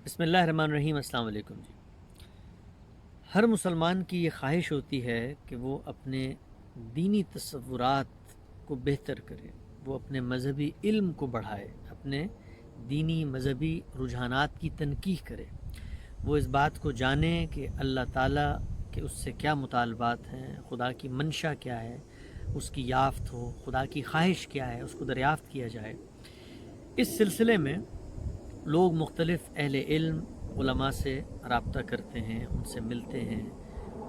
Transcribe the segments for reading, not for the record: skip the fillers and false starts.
بسم اللہ الرحمن الرحیم۔ السلام علیکم جی۔ ہر مسلمان کی یہ خواہش ہوتی ہے کہ وہ اپنے دینی تصورات کو بہتر کرے، وہ اپنے مذہبی علم کو بڑھائے، اپنے دینی مذہبی رجحانات کی تنقیح کرے، وہ اس بات کو جانے کہ اللہ تعالیٰ کے اس سے کیا مطالبات ہیں، خدا کی منشا کیا ہے، اس کی یافت ہو، خدا کی خواہش کیا ہے، اس کو دریافت کیا جائے۔ اس سلسلے میں لوگ مختلف اہل علم علماء سے رابطہ کرتے ہیں، ان سے ملتے ہیں،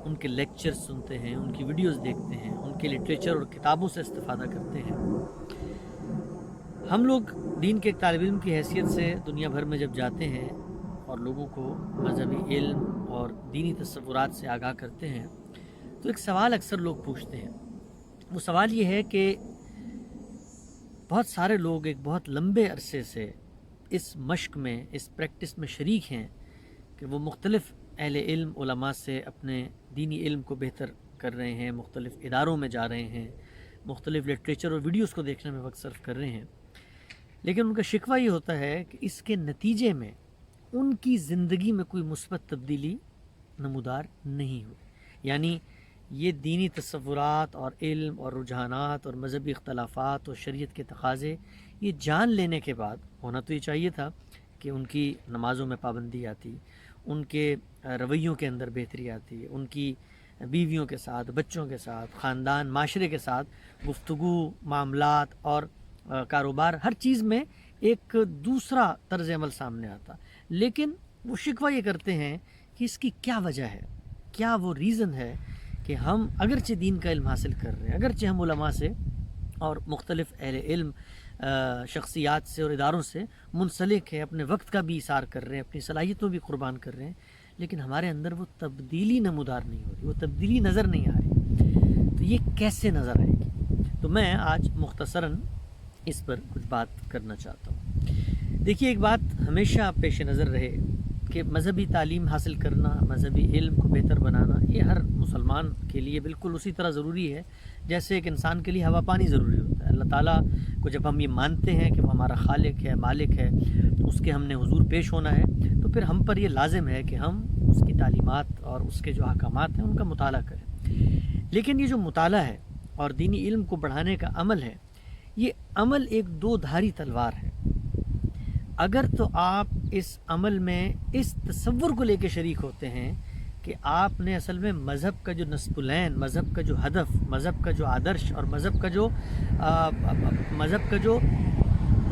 ان کے لیکچر سنتے ہیں، ان کی ویڈیوز دیکھتے ہیں، ان کے لٹریچر اور کتابوں سے استفادہ کرتے ہیں۔ ہم لوگ دین کے ایک طالب علم کی حیثیت سے دنیا بھر میں جب جاتے ہیں اور لوگوں کو مذہبی علم اور دینی تصورات سے آگاہ کرتے ہیں تو ایک سوال اکثر لوگ پوچھتے ہیں۔ وہ سوال یہ ہے کہ بہت سارے لوگ ایک بہت لمبے عرصے سے اس مشق میں، اس پریکٹس میں شریک ہیں کہ وہ مختلف اہل علم علماء سے اپنے دینی علم کو بہتر کر رہے ہیں، مختلف اداروں میں جا رہے ہیں، مختلف لٹریچر اور ویڈیوز کو دیکھنے میں وقت صرف کر رہے ہیں، لیکن ان کا شکوہ یہ ہوتا ہے کہ اس کے نتیجے میں ان کی زندگی میں کوئی مثبت تبدیلی نمودار نہیں ہوئی۔ یعنی یہ دینی تصورات اور علم اور رجحانات اور مذہبی اختلافات اور شریعت کے تقاضے یہ جان لینے کے بعد ہونا تو یہ چاہیے تھا کہ ان کی نمازوں میں پابندی آتی، ان کے رویوں کے اندر بہتری آتی، ان کی بیویوں کے ساتھ، بچوں کے ساتھ، خاندان، معاشرے کے ساتھ گفتگو، معاملات اور کاروبار، ہر چیز میں ایک دوسرا طرز عمل سامنے آتا۔ لیکن وہ شکوہ یہ کرتے ہیں کہ اس کی کیا وجہ ہے، کیا وہ ریزن ہے کہ ہم اگرچہ دین کا علم حاصل کر رہے ہیں، اگرچہ ہم علماء سے اور مختلف اہل علم شخصیات سے اور اداروں سے منسلک ہیں، اپنے وقت کا بھی اثار کر رہے ہیں، اپنی صلاحیتوں بھی قربان کر رہے ہیں، لیکن ہمارے اندر وہ تبدیلی نمودار نہیں ہو رہی، وہ تبدیلی نظر نہیں آ رہی، تو یہ کیسے نظر آئے گی؟ تو میں آج مختصراً اس پر کچھ بات کرنا چاہتا ہوں۔ دیکھیے، ایک بات ہمیشہ پیش نظر رہے کہ مذہبی تعلیم حاصل کرنا، مذہبی علم کو بہتر بنانا، یہ ہر مسلمان کے لیے بالکل اسی طرح ضروری ہے جیسے ایک انسان کے لیے ہوا پانی ضروری ہوتا ہے۔ اللہ تعالیٰ کو جب ہم یہ مانتے ہیں کہ وہ ہمارا خالق ہے، مالک ہے، اس کے ہم نے حضور پیش ہونا ہے، تو پھر ہم پر یہ لازم ہے کہ ہم اس کی تعلیمات اور اس کے جو احکامات ہیں ان کا مطالعہ کریں۔ لیکن یہ جو مطالعہ ہے اور دینی علم کو بڑھانے کا عمل ہے، یہ عمل ایک دو دھاری تلوار ہے۔ اگر تو آپ اس عمل میں اس تصور کو لے کے شریک ہوتے ہیں کہ آپ نے اصل میں مذہب کا جو نصب العین، مذہب کا جو ہدف، مذہب کا جو آدرش اور مذہب کا جو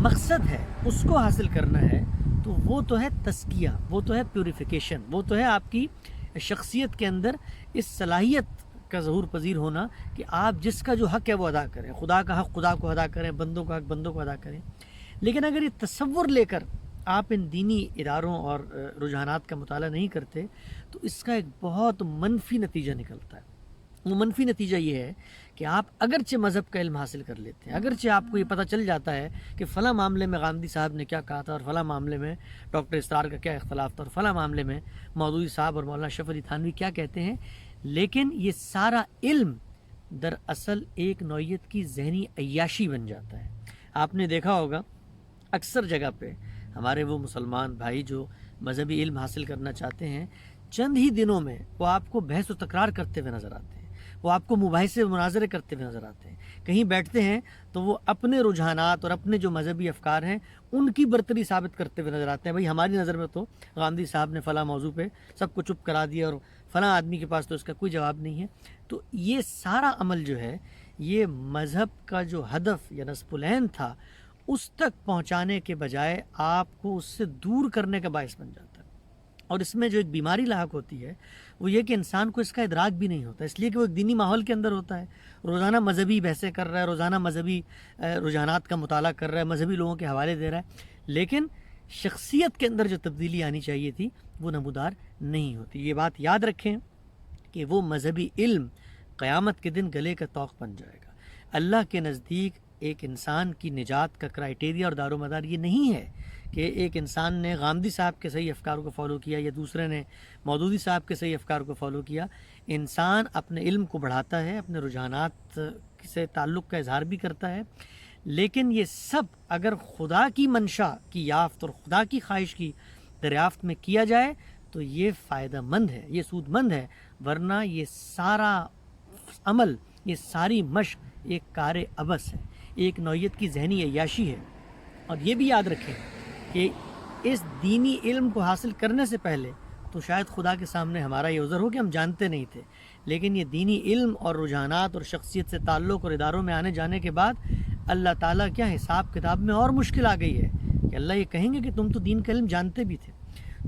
مقصد ہے اس کو حاصل کرنا ہے، تو وہ تو ہے تزکیہ، وہ تو ہے پیوریفیکیشن، وہ تو ہے آپ کی شخصیت کے اندر اس صلاحیت کا ظہور پذیر ہونا کہ آپ جس کا جو حق ہے وہ ادا کریں، خدا کا حق خدا کو ادا کریں، بندوں کا حق بندوں کو ادا کریں۔ لیکن اگر یہ تصور لے کر آپ ان دینی اداروں اور رجحانات کا مطالعہ نہیں کرتے تو اس کا ایک بہت منفی نتیجہ نکلتا ہے۔ وہ منفی نتیجہ یہ ہے کہ آپ اگرچہ مذہب کا علم حاصل کر لیتے ہیں، اگرچہ آپ کو یہ پتہ چل جاتا ہے کہ فلاں معاملے میں غامدی صاحب نے کیا کہا تھا اور فلاں معاملے میں ڈاکٹر اسرار کا کیا اختلاف تھا اور فلاں معاملے میں مودودی صاحب اور مولانا اشرف علی تھانوی کیا کہتے ہیں، لیکن یہ سارا علم دراصل ایک نوعیت کی ذہنی عیاشی بن جاتا ہے۔ آپ نے دیکھا ہوگا اکثر جگہ پہ ہمارے وہ مسلمان بھائی جو مذہبی علم حاصل کرنا چاہتے ہیں، چند ہی دنوں میں وہ آپ کو بحث و تکرار کرتے ہوئے نظر آتے ہیں، وہ آپ کو مباحثے و مناظرے کرتے ہوئے نظر آتے ہیں، کہیں بیٹھتے ہیں تو وہ اپنے رجحانات اور اپنے جو مذہبی افکار ہیں ان کی برتری ثابت کرتے ہوئے نظر آتے ہیں۔ بھائی ہماری نظر میں تو غامدی صاحب نے فلاں موضوع پہ سب کو چپ کرا دیا اور فلاں آدمی کے پاس تو اس کا کوئی جواب نہیں ہے۔ تو یہ سارا عمل جو ہے یہ مذہب کا جو ہدف یا نصب العین تھا اس تک پہنچانے کے بجائے آپ کو اس سے دور کرنے کا باعث بن جاتا ہے۔ اور اس میں جو ایک بیماری لاحق ہوتی ہے وہ یہ کہ انسان کو اس کا ادراک بھی نہیں ہوتا، اس لیے کہ وہ ایک دینی ماحول کے اندر ہوتا ہے، روزانہ مذہبی بحثیں کر رہا ہے، روزانہ مذہبی رجحانات کا مطالعہ کر رہا ہے، مذہبی لوگوں کے حوالے دے رہا ہے، لیکن شخصیت کے اندر جو تبدیلی آنی چاہیے تھی وہ نمودار نہیں ہوتی۔ یہ بات یاد رکھیں کہ وہ مذہبی علم قیامت کے دن گلے کا طوق بن جائے گا۔ اللہ کے نزدیک ایک انسان کی نجات کا کرائٹیریا اور دار و مدار یہ نہیں ہے کہ ایک انسان نے غامدی صاحب کے صحیح افکار کو فالو کیا یا دوسرے نے مودودی صاحب کے صحیح افکار کو فالو کیا۔ انسان اپنے علم کو بڑھاتا ہے، اپنے رجحانات سے تعلق کا اظہار بھی کرتا ہے، لیکن یہ سب اگر خدا کی منشا کی یافت اور خدا کی خواہش کی دریافت میں کیا جائے تو یہ فائدہ مند ہے، یہ سود مند ہے، ورنہ یہ سارا عمل، یہ ساری مشق ایک کار عبث ہے، ایک نوعیت کی ذہنی عیاشی ہے۔ اور یہ بھی یاد رکھیں کہ اس دینی علم کو حاصل کرنے سے پہلے تو شاید خدا کے سامنے ہمارا یہ عذر ہو کہ ہم جانتے نہیں تھے، لیکن یہ دینی علم اور رجحانات اور شخصیت سے تعلق اور اداروں میں آنے جانے کے بعد اللہ تعالیٰ کیا حساب کتاب میں اور مشکل آ گئی ہے کہ اللہ یہ کہیں گے کہ تم تو دین کا علم جانتے بھی تھے۔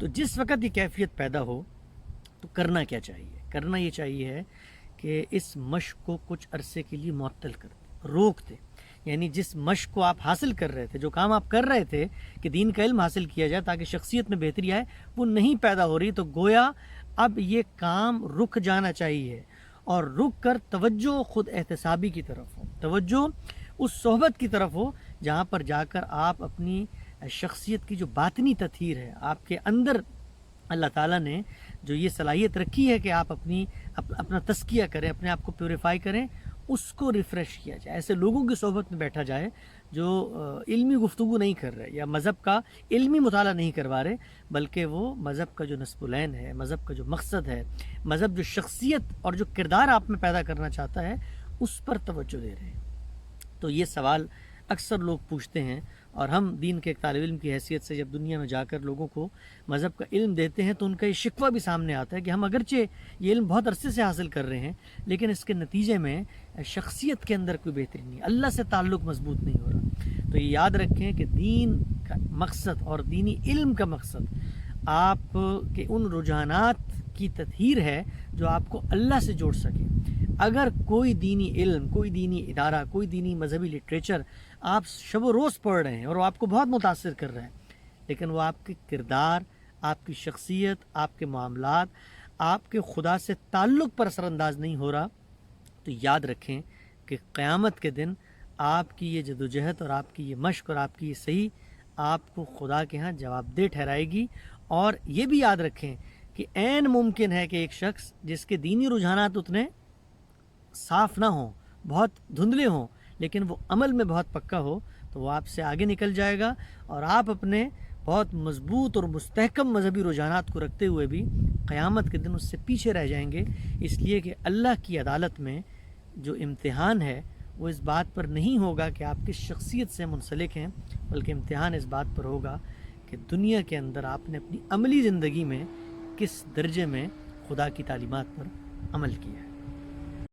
تو جس وقت یہ کیفیت پیدا ہو تو کرنا کیا چاہیے؟ کرنا یہ چاہیے کہ اس مشق کو کچھ عرصے کے لیے معطل کر دیں، روک دیں۔ یعنی جس مشق کو آپ حاصل کر رہے تھے، جو کام آپ کر رہے تھے کہ دین کا علم حاصل کیا جائے تاکہ شخصیت میں بہتری آئے، وہ نہیں پیدا ہو رہی، تو گویا اب یہ کام رک جانا چاہیے، اور رک کر توجہ خود احتسابی کی طرف ہو، توجہ اس صحبت کی طرف ہو جہاں پر جا کر آپ اپنی شخصیت کی جو باطنی تطہیر ہے، آپ کے اندر اللہ تعالیٰ نے جو یہ صلاحیت رکھی ہے کہ آپ اپنا تزکیہ کریں، اپنے آپ کو پیوریفائی کریں، اس کو ریفریش کیا جائے۔ ایسے لوگوں کی صحبت میں بیٹھا جائے جو علمی گفتگو نہیں کر رہے یا مذہب کا علمی مطالعہ نہیں کروا رہے، بلکہ وہ مذہب کا جو نصب العین ہے، مذہب کا جو مقصد ہے، مذہب جو شخصیت اور جو کردار آپ میں پیدا کرنا چاہتا ہے، اس پر توجہ دے رہے ہیں۔ تو یہ سوال اکثر لوگ پوچھتے ہیں، اور ہم دین کے ایک طالب علم کی حیثیت سے جب دنیا میں جا کر لوگوں کو مذہب کا علم دیتے ہیں تو ان کا یہ شکوہ بھی سامنے آتا ہے کہ ہم اگرچہ یہ علم بہت عرصے سے حاصل کر رہے ہیں، لیکن اس کے نتیجے میں شخصیت کے اندر کوئی بہتری نہیں، اللہ سے تعلق مضبوط نہیں ہو رہا۔ تو یہ یاد رکھیں کہ دین کا مقصد اور دینی علم کا مقصد آپ کے ان رجحانات کی تطہیر ہے جو آپ کو اللہ سے جوڑ سکے۔ اگر کوئی دینی علم، کوئی دینی ادارہ، کوئی دینی مذہبی لٹریچر آپ شب و روز پڑھ رہے ہیں اور وہ آپ کو بہت متاثر کر رہے ہیں، لیکن وہ آپ کے کردار، آپ کی شخصیت، آپ کے معاملات، آپ کے خدا سے تعلق پر اثر انداز نہیں ہو رہا، تو یاد رکھیں کہ قیامت کے دن آپ کی یہ جدوجہد اور آپ کی یہ مشق اور آپ کی یہ صحیح آپ کو خدا کے ہاں جواب دہ ٹھہرائے گی۔ اور یہ بھی یاد رکھیں کہ عین ممکن ہے کہ ایک شخص جس کے دینی رجحانات اتنے صاف نہ ہوں، بہت دھندلے ہوں، لیکن وہ عمل میں بہت پکا ہو، تو وہ آپ سے آگے نکل جائے گا، اور آپ اپنے بہت مضبوط اور مستحکم مذہبی رجحانات کو رکھتے ہوئے بھی قیامت کے دن اس سے پیچھے رہ جائیں گے، اس لیے کہ اللہ کی عدالت میں جو امتحان ہے وہ اس بات پر نہیں ہوگا کہ آپ کس شخصیت سے منسلک ہیں، بلکہ امتحان اس بات پر ہوگا کہ دنیا کے اندر آپ نے اپنی عملی زندگی میں کس درجے میں خدا کی تعلیمات پر عمل کیا ہے۔